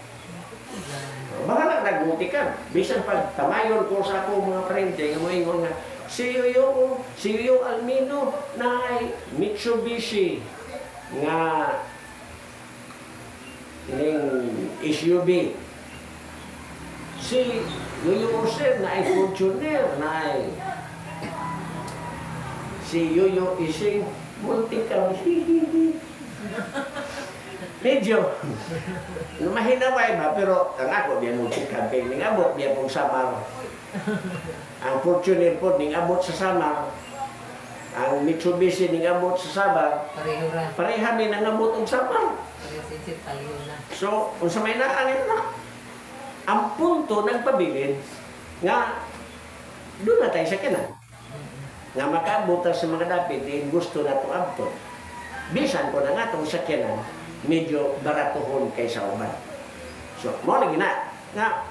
Bahala nagmulticab. Bisan pag tamayon ko sa ako mga parente nga moingon nga si Yuyo Almino na Mitsubishi nga ning SUV. Si Yuyo Jose na Fortuner na si Yuyo ising multicab. Medyo mahinaway ba pero ang ako biya multicab kay ning abot biya pong Samar. Ang Fortuner po ning abot sa Samar. Ang Mitsubishi ning abot sa Sabang. Pareha mi nang abot og Samar. So, unsa may naan na? Ang punto nagpabilin nga doon na tayo sa kanan. Nga makaabot sa mga dapit gusto na itong abot. Bisan ko na nga itong sakyanan medyo baratuhon kaysa uban. So, mo na gina nga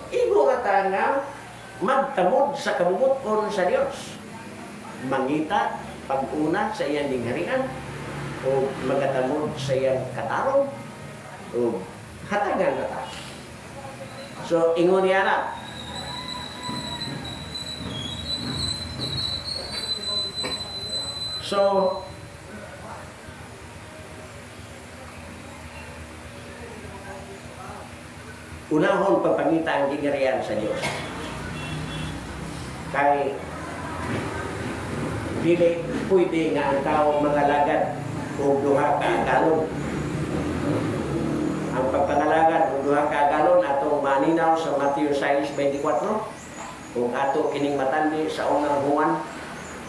igo ka nga magtamod sa kabubuton sa Dios. Mangita pag-una sa iyang dingharian o magatamod sa iyang katarong o hatagan kata. So, ingon niya na. So, unahon pagpangita ang gingharian sa Dios. Kay dili pwede nga ang tao mangalagad o duha ka kalong. ang pagpangalagan ng duha ka galon atong maninaw sa Matthew 6:24 kung ato kining matandi sa unang Juan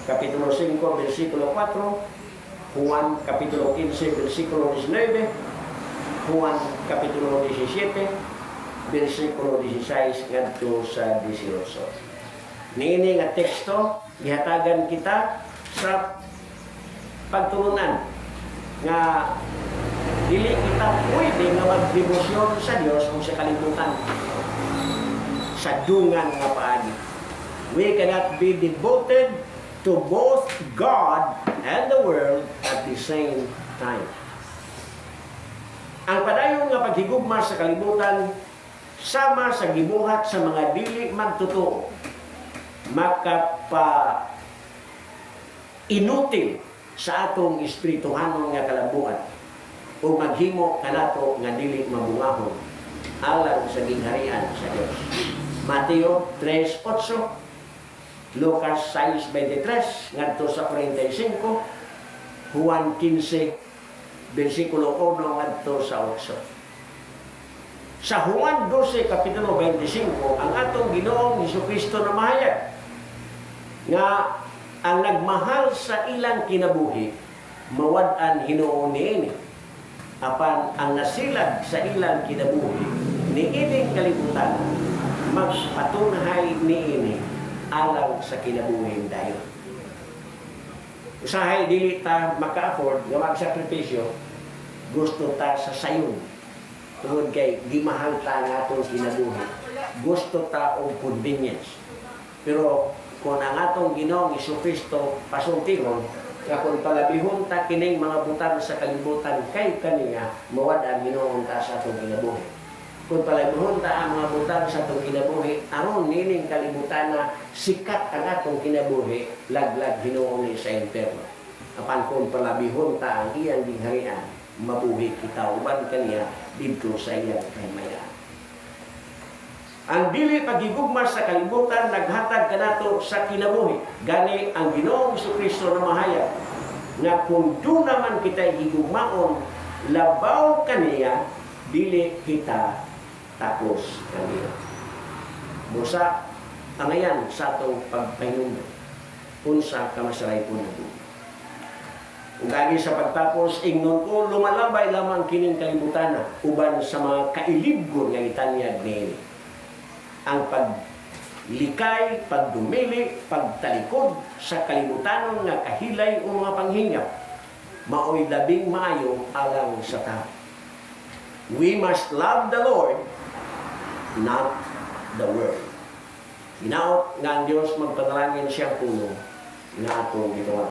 kapitulo 5 bersikulo 4, Juan kapitulo 15 bersikulo 19, Juan kapitulo 17 bersikulo 16 ngadto sa 18. Niini nga teksto gihatagan kita sa pagtulunan nga dili kita pwede nga magdebosyon sa Dios kung sa kalibutan sa dungan nga paagi. We cannot be devoted to both God and the world at the same time. Ang padayon nga paghigugma sa kalibutan sama sa gibuhat sa mga dili magtotoo makapa inutil sa atong espirituhanon nga kalabuan o maghimo kanato nga dili mabungahon alang sa gingharian sa Dios. Mateo 3:8, Lucas 6:23 ngadto sa 45, Juan 15 bersikulo 1 ngadto sa 8. Sa Juan 12 kapitulo 25 ang atong Ginoong Hesukristo na mahayag nga ang nagmahal sa ilang kinabuhi mawad-an Hinuon niini apan ang nasilag sa ilang kinabuhi niining kalibutan magpatunhay niini alang sa kinabuhi dayon. Usahay dili ta maka-afford nga magsakripisyo, gusto ta sa sayon tungod kay gimahal ta nga atong kinabuhi, gusto ta og convenience. Pero kung ang atong Ginoong Hesukristo pasultihon nga kung palabihon ta kining mga butang sa kalibutan kay kaniya mawad-an Ginoon ta sa atong kinabuhi. Kung palabihon ta ang mga butang sa atong kinabuhi aron nining kalibutan na sikat ang atong kinabuhi laglag Ginoon ni sa impierno. Apan kung palabihon ta ang iyang gingharian mabuhi kita uban kaniya didto sa iyang kahimayan. Ang dili pagigugma sa kalibutan naghatag kanato sa kinabuhi. Gani ang Ginoong Hesukristo na mahayag nga kung doon naman kita higugmaon labaw kaniya dili kita tapos kaniya. Busa ang ayan sa atong pagpahinumdom unsa kamasaray po nato. Ug gani sa pagtapos ingnon ko lumalabay lamang kining kalibutan uban sa mga kailibgon nga itanyag niini. Ang paglikay, pagdumili, pagtalikod sa kalibutanon nga kahilay o mga panghingap maoy labing maayo alang sa tao. We must love the Lord, not the world. Hinaot nga ang Diyos magpanalangin siyang puno nga atong ginawa.